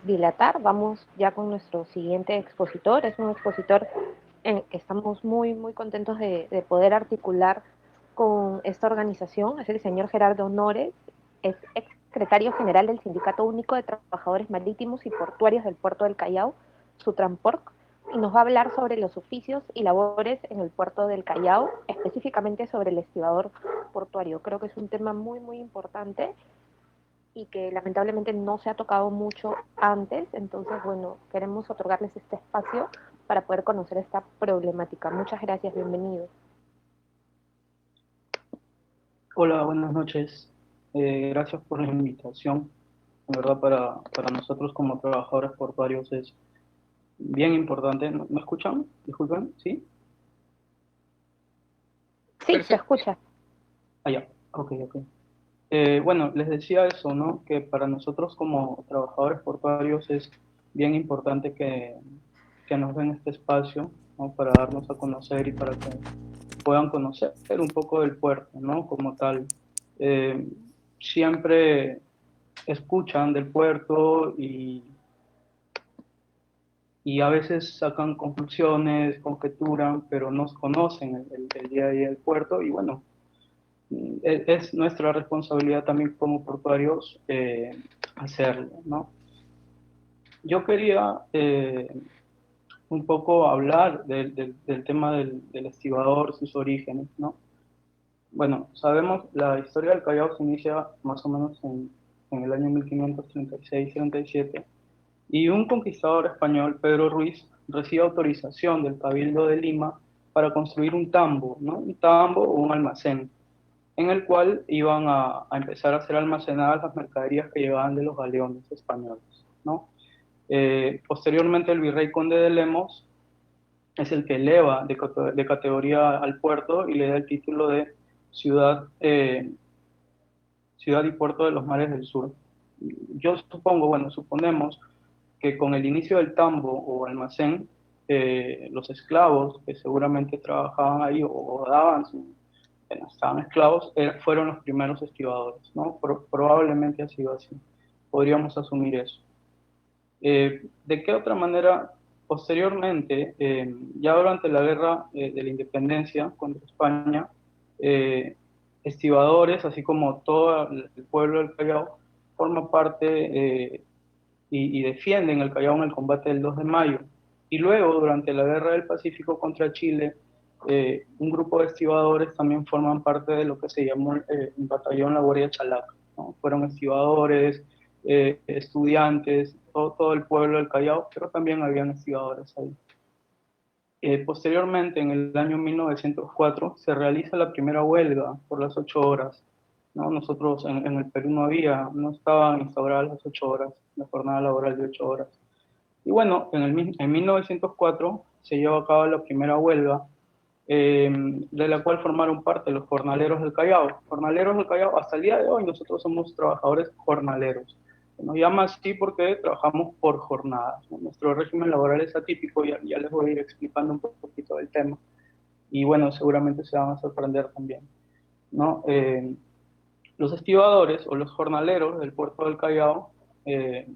dilatar, vamos ya con nuestro siguiente expositor. Es un expositor que estamos muy, muy contentos de poder articular con esta organización. Es el señor Gerardo Honores, es ex secretario general del Sindicato Único de Trabajadores Marítimos y Portuarios del Puerto del Callao, Sutranporc, y nos va a hablar sobre los oficios y labores en el puerto del Callao, específicamente sobre el estibador portuario. Creo que es un tema muy, muy importante y que lamentablemente no se ha tocado mucho antes, entonces, bueno, queremos otorgarles este espacio para poder conocer esta problemática. Muchas gracias, bienvenidos. Hola, buenas noches. Gracias por la invitación. En verdad, para nosotros como trabajadores portuarios es bien importante. ¿Me escuchan? Disculpen, ¿sí? Sí, se Perfecto. escucha. Ah, ya. Ok, ok. Bueno, les decía eso, ¿no? Que para nosotros como trabajadores portuarios es bien importante que nos den este espacio, ¿no? Para darnos a conocer y para que puedan conocer un poco del puerto, ¿no? Como tal. Eh, Siempre escuchan del puerto y a veces sacan conclusiones, conjeturan, pero no conocen el día a día del puerto y bueno, es nuestra responsabilidad también como portuarios hacerlo, ¿no? Yo quería un poco hablar del tema del estibador, sus orígenes, ¿no? Bueno, sabemos la historia del Callao se inicia más o menos en el año 1536-37 y un conquistador español, Pedro Ruiz, recibe autorización del Cabildo de Lima para construir un tambo, ¿no? Un tambo o un almacén, en el cual iban a empezar a ser almacenadas las mercaderías que llegaban de los galeones españoles, ¿no? Posteriormente, el virrey conde de Lemos es el que eleva de categoría al puerto y le da el título de ciudad, ciudad y puerto de los mares del sur. Yo supongo, bueno, suponemos que con el inicio del tambo o almacén, los esclavos que seguramente trabajaban ahí o daban bueno, estaban esclavos, fueron los primeros estibadores, ¿no? Probablemente ha sido así. Podríamos asumir eso. ¿De qué otra manera? Posteriormente, ya durante la guerra de la independencia contra España, eh, estibadores, así como todo el pueblo del Callao, forma parte y defienden el Callao en el combate del 2 de mayo. Y luego, durante la Guerra del Pacífico contra Chile, un grupo de estibadores también forman parte de lo que se llamó el batallón La Guardia Chalaca, ¿no? Fueron estibadores, estudiantes, todo el pueblo del Callao, pero también habían estibadores ahí. Posteriormente, en el año 1904, se realiza la primera huelga por las 8 horas, ¿no? Nosotros en el Perú no estaban instauradas las 8 horas, la jornada laboral de 8 horas. Y bueno, en 1904 se llevó a cabo la primera huelga, de la cual formaron parte los jornaleros del Callao. Jornaleros del Callao, hasta el día de hoy nosotros somos trabajadores jornaleros. Se nos llama así porque trabajamos por jornadas, ¿no? Nuestro régimen laboral es atípico, ya les voy a ir explicando un poquito del tema. Y bueno, seguramente se van a sorprender también, ¿no? Los estibadores o los jornaleros del puerto del Callao eh,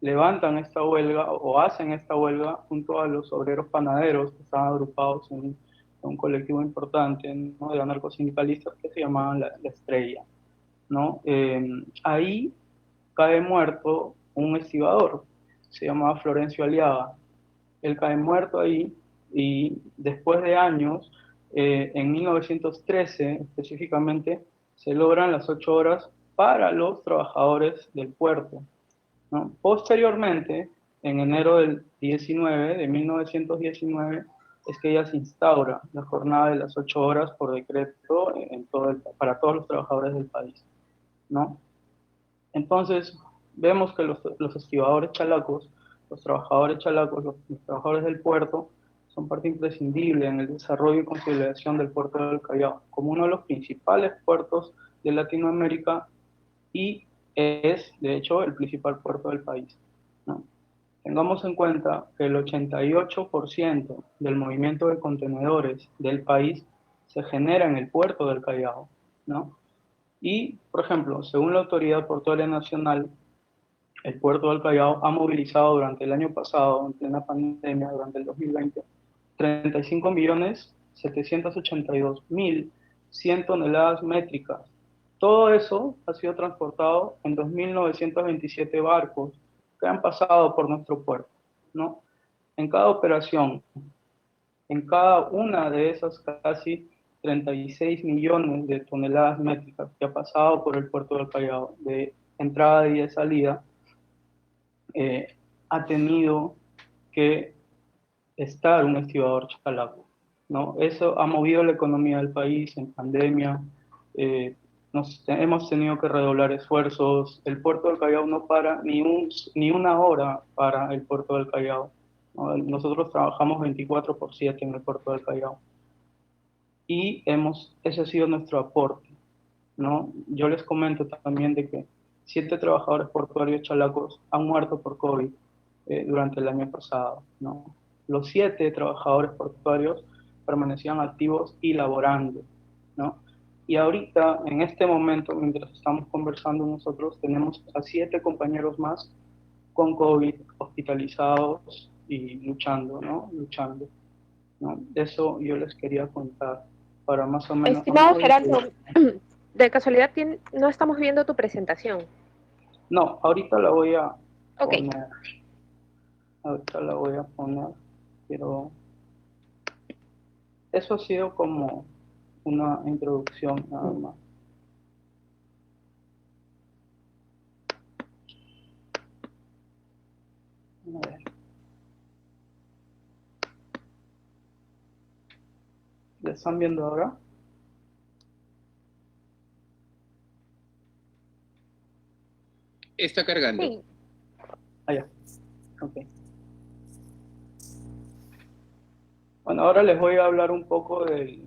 levantan esta huelga o hacen esta huelga junto a los obreros panaderos que estaban agrupados en un colectivo importante, ¿no? De anarcosindicalistas que se llamaban la Estrella, ¿no? Ahí cae muerto un estibador, se llamaba Florencio Aliaga. Él cae muerto ahí y después de años, en 1913 específicamente, se logran las 8 horas para los trabajadores del puerto, ¿no? Posteriormente, en enero del 19, de 1919, es que ya se instaura la jornada de las 8 horas por decreto para todos los trabajadores del país, ¿no? Entonces, vemos que los estibadores chalacos, los trabajadores chalacos, los trabajadores del puerto, son parte imprescindible en el desarrollo y consolidación del puerto del Callao, como uno de los principales puertos de Latinoamérica y es, de hecho, el principal puerto del país, ¿no? Tengamos en cuenta que el 88% del movimiento de contenedores del país se genera en el puerto del Callao, ¿no? Y, por ejemplo, según la Autoridad Portuaria Nacional, el puerto del Callao ha movilizado durante el año pasado, en plena pandemia, durante el 2020, 35.782.100 toneladas métricas. Todo eso ha sido transportado en 2.927 barcos que han pasado por nuestro puerto, ¿no? En cada operación, en cada una de esas casi 36 millones de toneladas métricas que ha pasado por el puerto del Callao, de entrada y de salida, ha tenido que estar un estibador chalaco, ¿no? Eso ha movido la economía del país en pandemia, hemos tenido que redoblar esfuerzos, el puerto del Callao no para ni una hora para el puerto del Callao, ¿no? Nosotros trabajamos 24/7 en el puerto del Callao y ese ha sido nuestro aporte, ¿no? Yo les comento también de que 7 trabajadores portuarios chalacos han muerto por COVID durante el año pasado, ¿no? Los 7 trabajadores portuarios permanecían activos y laborando, ¿no? Y ahorita, en este momento, mientras estamos conversando nosotros, tenemos a 7 compañeros más con COVID hospitalizados y luchando, ¿no? Luchando, ¿no? Eso yo les quería contar para más o menos... Estimado Gerardo, de casualidad no estamos viendo tu presentación. No, ahorita la voy a Ok. poner. Ahorita la voy a poner, pero eso ha sido como una introducción nada más. A ver. ¿La están viendo ahora? Está cargando. Sí. Ah, ya. Ok. Bueno, ahora les voy a hablar un poco del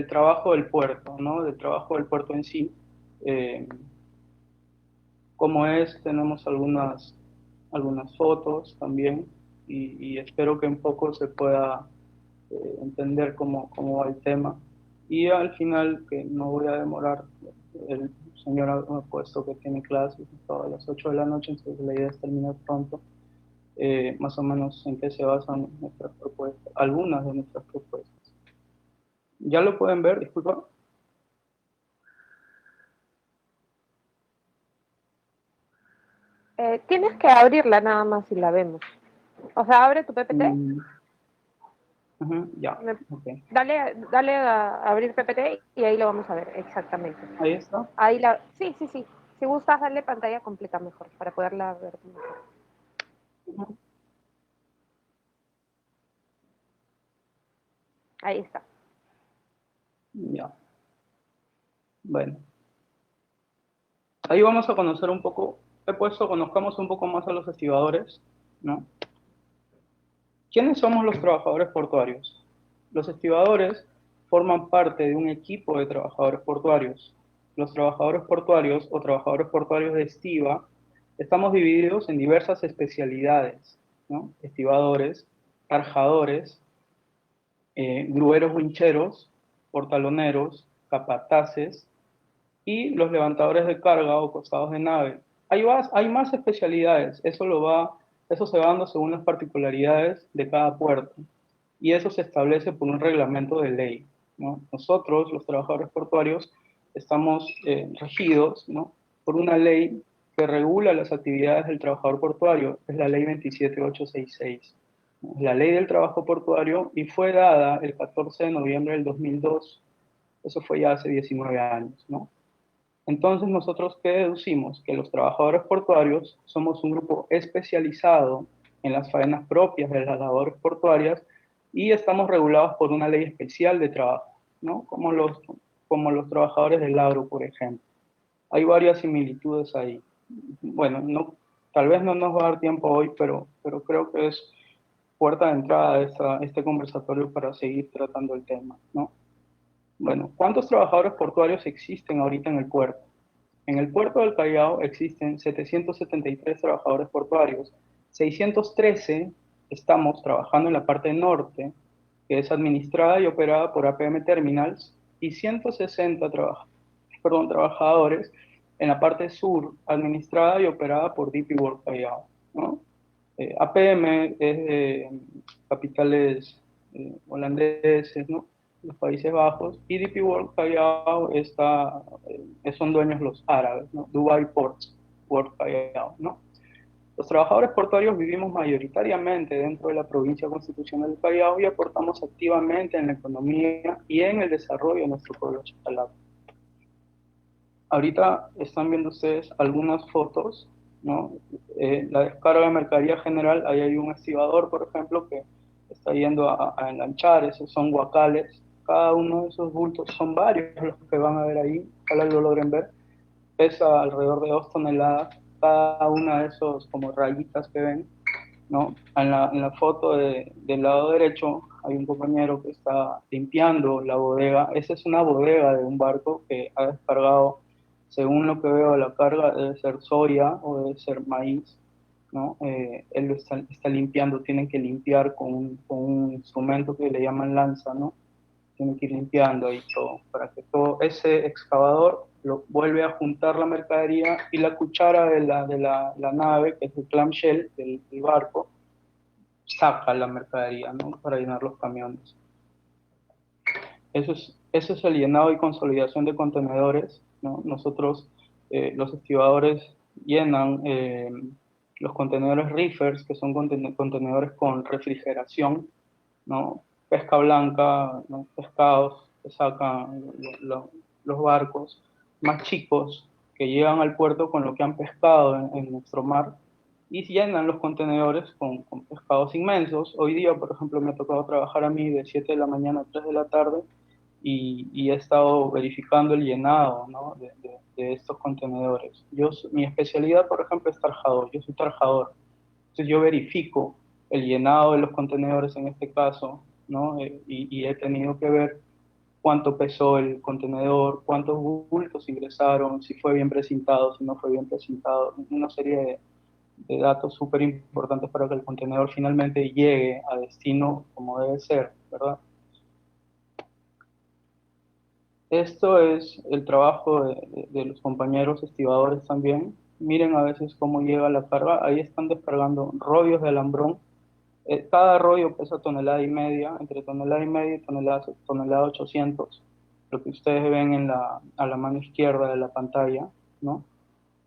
trabajo del puerto, ¿no? Del trabajo del puerto en sí. Como es, tenemos algunas fotos también y espero que un poco se pueda entender cómo va el tema. Y al final, que no voy a demorar, el señor ha puesto que tiene clases a las 8 de la noche, entonces la idea es terminar pronto. Más o menos en qué se basan nuestras propuestas, algunas de nuestras propuestas. ¿Ya lo pueden ver? Disculpa. Tienes que abrirla nada más y la vemos. O sea, abre tu PPT. Ya, ok. Dale a abrir PPT y ahí lo vamos a ver exactamente. Ahí está. Sí. Si gustas, darle pantalla completa mejor para poderla ver mejor. Ahí está. Ya. Bueno. Ahí vamos a conocer un poco, conozcamos un poco más a los estibadores, ¿no? ¿Quiénes somos los trabajadores portuarios? Los estibadores forman parte de un equipo de trabajadores portuarios. Los trabajadores portuarios o trabajadores portuarios de estiba estamos divididos en diversas especialidades, ¿no? Estibadores, tarjadores, grueros wincheros, portaloneros, capataces y los levantadores de carga o costados de nave. Hay más especialidades, eso se va dando según las particularidades de cada puerto y eso se establece por un reglamento de ley, ¿no? Nosotros, los trabajadores portuarios, estamos regidos, ¿no? Por una ley que regula las actividades del trabajador portuario, es la ley 27866. La ley del trabajo portuario y fue dada el 14 de noviembre del 2002, eso fue ya hace 19 años, ¿no? Entonces, ¿nosotros qué deducimos? Que los trabajadores portuarios somos un grupo especializado en las faenas propias de las labores portuarias y estamos regulados por una ley especial de trabajo, ¿no? Como los trabajadores del agro, por ejemplo. Hay varias similitudes ahí. Bueno, tal vez no nos va a dar tiempo hoy, pero creo que es puerta de entrada a este conversatorio para seguir tratando el tema, ¿no? Bueno, ¿cuántos trabajadores portuarios existen ahorita en el puerto? En el puerto del Callao existen 773 trabajadores portuarios, 613 estamos trabajando en la parte norte, que es administrada y operada por APM Terminals, y 160 trabajadores en la parte sur, administrada y operada por DP World Callao, ¿no? APM es de capitales holandeses, ¿no? Los Países Bajos, y DP World Callao son dueños los árabes, ¿no? Dubai Ports World Callao, ¿no? Los trabajadores portuarios vivimos mayoritariamente dentro de la provincia constitucional del Callao y aportamos activamente en la economía y en el desarrollo de nuestro pueblo chalaco. Ahorita están viendo ustedes algunas fotos, ¿no? La descarga de mercadería general, ahí hay un estibador, por ejemplo, que está yendo a enganchar, esos son guacales. Cada uno de esos bultos, son varios los que van a ver ahí, ojalá lo logren ver, pesa alrededor de 2 toneladas, cada una de esos como rayitas que ven, ¿no? En la foto del lado derecho hay un compañero que está limpiando la bodega. Esa es una bodega de un barco que ha descargado, según lo que veo, la carga debe ser soya o debe ser maíz, ¿no? Él lo está limpiando, tienen que limpiar con un instrumento que le llaman lanza, ¿no? Tienen que ir limpiando ahí todo, para que todo ese excavador lo vuelve a juntar la mercadería y la cuchara de la nave, que es el clamshell del barco, saca la mercadería, ¿no? Para llenar los camiones. Eso es el llenado y consolidación de contenedores, ¿no? Nosotros, los estibadores, llenan los contenedores reefers, que son contenedores con refrigeración, ¿no? Pesca blanca, ¿no? Pescados que sacan los barcos más chicos que llegan al puerto con lo que han pescado en nuestro mar y llenan los contenedores con pescados inmensos. Hoy día, por ejemplo, me ha tocado trabajar a mí de 7 de la mañana a 3 de la tarde y he estado verificando el llenado, ¿no? de estos contenedores. Mi especialidad, por ejemplo, es tarjador. Yo soy tarjador. Entonces yo verifico el llenado de los contenedores en este caso, ¿no? Y he tenido que ver cuánto pesó el contenedor, cuántos bultos ingresaron, si fue bien precintado, si no fue bien precintado, una serie de datos súper importantes para que el contenedor finalmente llegue a destino como debe ser, ¿verdad? Esto es el trabajo de los compañeros estibadores también. Miren a veces cómo llega la carga. Ahí están descargando rollos de alambrón. Cada rollo pesa tonelada y media, entre tonelada y media y tonelada 800, lo que ustedes ven a la mano izquierda de la pantalla, ¿no?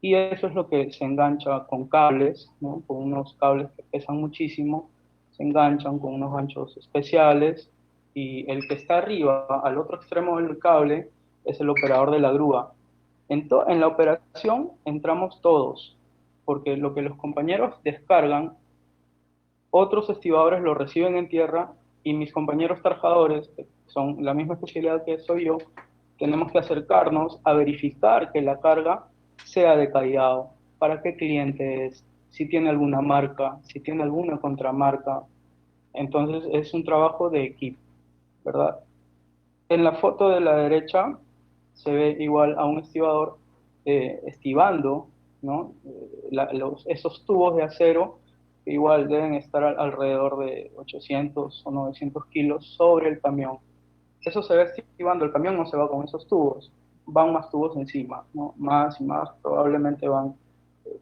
Y eso es lo que se engancha con cables, ¿no? Con unos cables que pesan muchísimo, se enganchan con unos ganchos especiales y el que está arriba, al otro extremo del cable, es el operador de la grúa. En la operación entramos todos, porque lo que los compañeros descargan, otros estibadores lo reciben en tierra y mis compañeros tarjadores, que son la misma especialidad que soy yo, tenemos que acercarnos a verificar que la carga sea de Callao, para qué cliente es, si tiene alguna marca, si tiene alguna contramarca. Entonces es un trabajo de equipo, ¿verdad? En la foto de la derecha se ve igual a un estibador estibando, ¿no? Esos tubos de acero que igual deben estar alrededor de 800 o 900 kilos sobre el camión. Eso se ve estibando, el camión no se va con esos tubos, van más tubos encima, ¿no? Más y más, probablemente van,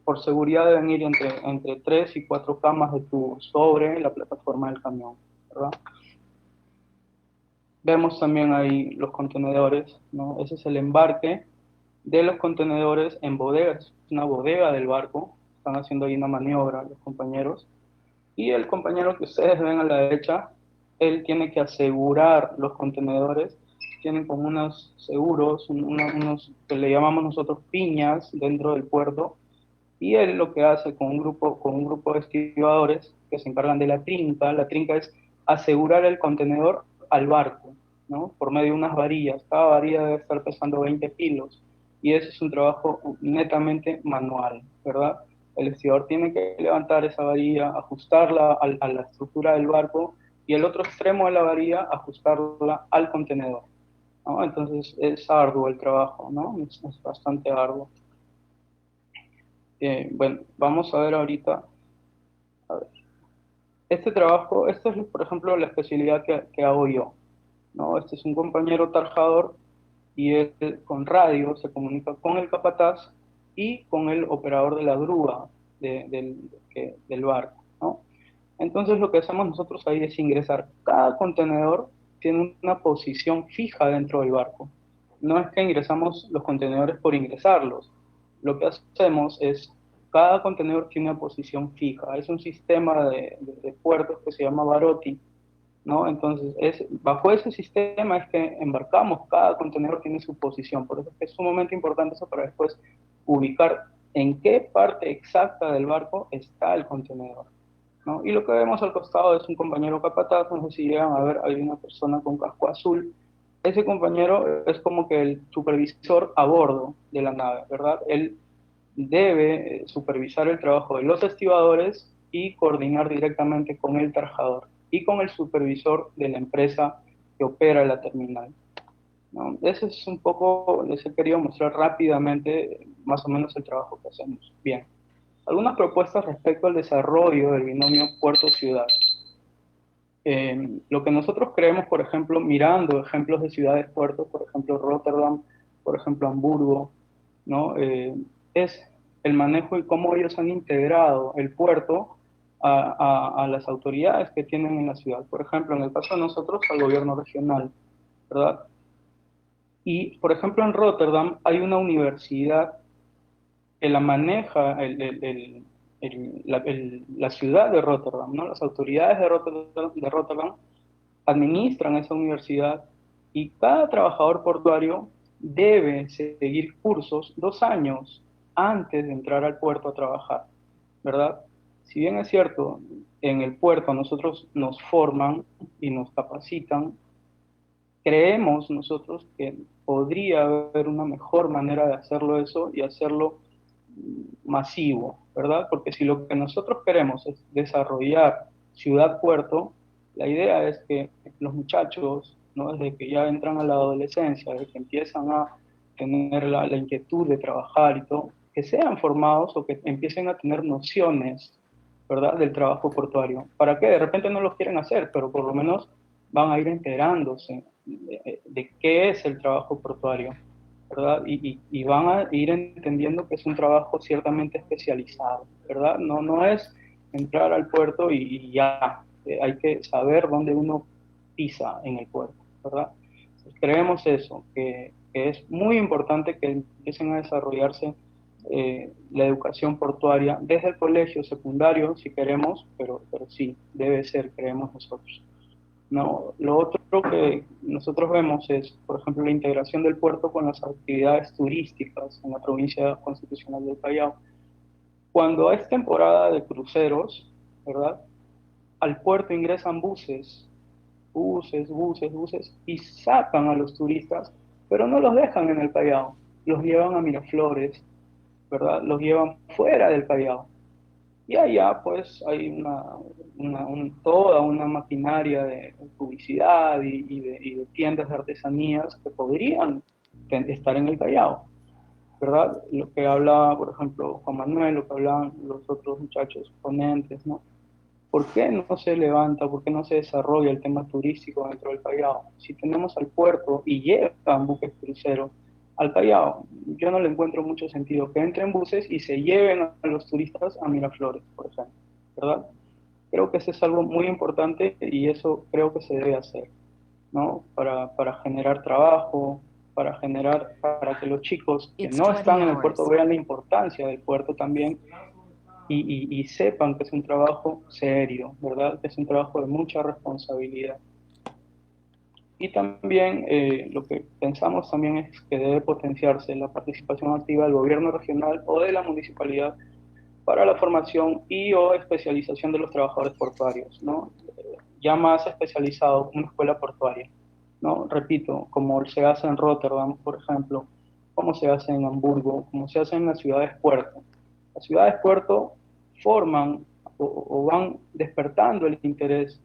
por seguridad deben ir entre 3 y 4 camas de tubos sobre la plataforma del camión, ¿verdad? Vemos también ahí los contenedores, ¿no? Ese es el embarque de los contenedores en bodegas, una bodega del barco, están haciendo ahí una maniobra los compañeros, y el compañero que ustedes ven a la derecha, él tiene que asegurar los contenedores, tienen como unos seguros, unos que le llamamos nosotros piñas dentro del puerto, y él lo que hace con un grupo de estibadores que se encargan de la trinca es asegurar el contenedor al barco, ¿no? Por medio de unas varillas, cada varilla debe estar pesando 20 kilos, y eso es un trabajo netamente manual, ¿verdad? El estibador tiene que levantar esa varilla, ajustarla a la estructura del barco, y el otro extremo de la varilla ajustarla al contenedor, ¿no? Entonces es arduo el trabajo, ¿no? Es bastante arduo. Bueno, vamos a ver ahorita. A ver. Este trabajo, esta es, por ejemplo, la especialidad que hago yo, ¿no? Este es un compañero tarjador y él con radio se comunica con el capataz y con el operador de la grúa del barco, ¿no? Entonces lo que hacemos nosotros ahí es ingresar. Cada contenedor tiene una posición fija dentro del barco. No es que ingresamos los contenedores por ingresarlos. Lo que hacemos es, cada contenedor tiene una posición fija. Es un sistema de puertos que se llama Barotti, ¿no? Entonces, bajo ese sistema es que embarcamos, cada contenedor tiene su posición. Por eso es que es sumamente importante eso para después ubicar en qué parte exacta del barco está el contenedor, ¿no? Y lo que vemos al costado es un compañero capataz, no sé si llegan a ver, hay una persona con casco azul. Ese compañero es como que el supervisor a bordo de la nave, ¿verdad? Él debe supervisar el trabajo de los estibadores y coordinar directamente con el trabajador y con el supervisor de la empresa que opera la terminal, ¿no? Eso es un poco, les he querido mostrar rápidamente más o menos el trabajo que hacemos. Bien, algunas propuestas respecto al desarrollo del binomio puerto-ciudad. Lo que nosotros creemos, por ejemplo, mirando ejemplos de ciudades-puertos, por ejemplo Rotterdam, por ejemplo Hamburgo, ¿no? Es el manejo y cómo ellos han integrado el puerto a las autoridades que tienen en la ciudad. Por ejemplo, en el caso de nosotros, al gobierno regional, ¿verdad? Y, por ejemplo, en Rotterdam hay una universidad que la maneja la ciudad de Rotterdam, ¿no? Las autoridades de Rotterdam administran esa universidad y cada trabajador portuario debe seguir cursos 2 años antes de entrar al puerto a trabajar, ¿verdad? Si bien es cierto, en el puerto a nosotros nos forman y nos capacitan, creemos nosotros que podría haber una mejor manera de hacerlo eso y hacerlo masivo, ¿verdad? Porque si lo que nosotros queremos es desarrollar ciudad-puerto, la idea es que los muchachos, ¿no? Desde que ya entran a la adolescencia, desde que empiezan a tener la inquietud de trabajar y todo, que sean formados o que empiecen a tener nociones, ¿verdad? Del trabajo portuario. ¿Para qué? De repente no lo quieren hacer, pero por lo menos van a ir enterándose de qué es el trabajo portuario, ¿verdad? Y van a ir entendiendo que es un trabajo ciertamente especializado, ¿verdad? No es entrar al puerto y ya, hay que saber dónde uno pisa en el puerto, ¿verdad? Entonces, creemos eso, que es muy importante que empiecen a desarrollarse la educación portuaria desde el colegio secundario, si queremos, pero sí, debe ser, creemos nosotros. No, lo otro que nosotros vemos es, por ejemplo, la integración del puerto con las actividades turísticas en la provincia constitucional del Callao. Cuando es temporada de cruceros, ¿verdad? Al puerto ingresan buses, y sacan a los turistas, pero no los dejan en el Callao, los llevan a Miraflores, ¿verdad? Los llevan fuera del Callao. Y allá pues hay toda una maquinaria de publicidad y de tiendas de artesanías que podrían estar en el Callao, ¿verdad? Lo que hablaba, por ejemplo, Juan Manuel, lo que hablaban los otros muchachos ponentes, ¿no? ¿Por qué no se levanta, por qué no se desarrolla el tema turístico dentro del Callao? Si tenemos al puerto y llegan buques cruceros al Callao, yo no le encuentro mucho sentido que entren buses y se lleven a los turistas a Miraflores, por ejemplo, ¿verdad? Creo que eso es algo muy importante y eso creo que se debe hacer, ¿no? Para generar trabajo, para que los chicos que It's no 20 están en el hours. puerto vean la importancia del puerto también y sepan que es un trabajo serio, ¿verdad? Que es un trabajo de mucha responsabilidad. Y también lo que pensamos también es que debe potenciarse la participación activa del gobierno regional o de la municipalidad para la formación y o especialización de los trabajadores portuarios, ¿no? Ya más especializado como una escuela portuaria, ¿no? Repito, como se hace en Rotterdam, por ejemplo, como se hace en Hamburgo, como se hace en las ciudades puerto. Las ciudades puerto forman o van despertando el interés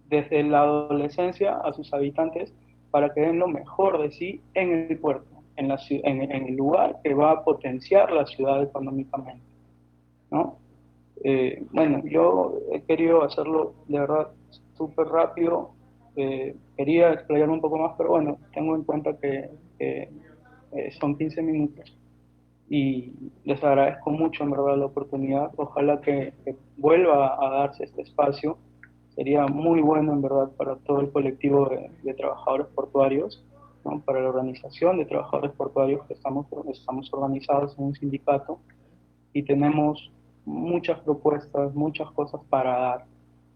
desde la adolescencia a sus habitantes para que den lo mejor de sí en el puerto, en el lugar que va a potenciar la ciudad económicamente, ¿no? Bueno, yo he querido hacerlo de verdad súper rápido, quería explayarme un poco más, pero bueno, tengo en cuenta que son 15 minutos. y les agradezco mucho en verdad la oportunidad. Ojalá que vuelva a darse este espacio. Sería muy bueno en verdad para todo el colectivo de trabajadores portuarios, ¿no? Para la organización de trabajadores portuarios que estamos organizados en un sindicato y tenemos muchas propuestas, muchas cosas para dar,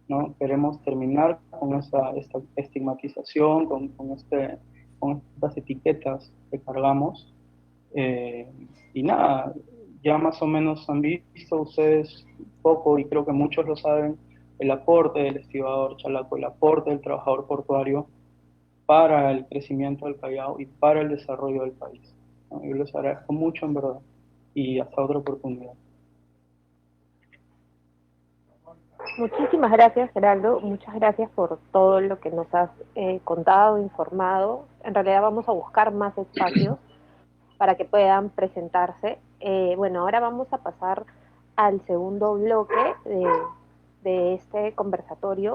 ¿no? Queremos terminar con esta estigmatización, con estas etiquetas que cargamos. eh, y nada, ya más o menos han visto ustedes poco, y creo que muchos lo saben, el aporte del estibador chalaco, el aporte del trabajador portuario para el crecimiento del Callao y para el desarrollo del país, ¿no? Yo les agradezco mucho en verdad y hasta otra oportunidad. Muchísimas gracias, Geraldo. Muchas gracias por todo lo que nos has contado, informado. En realidad vamos a buscar más espacios para que puedan presentarse. Bueno, ahora vamos a pasar al segundo bloque de este conversatorio.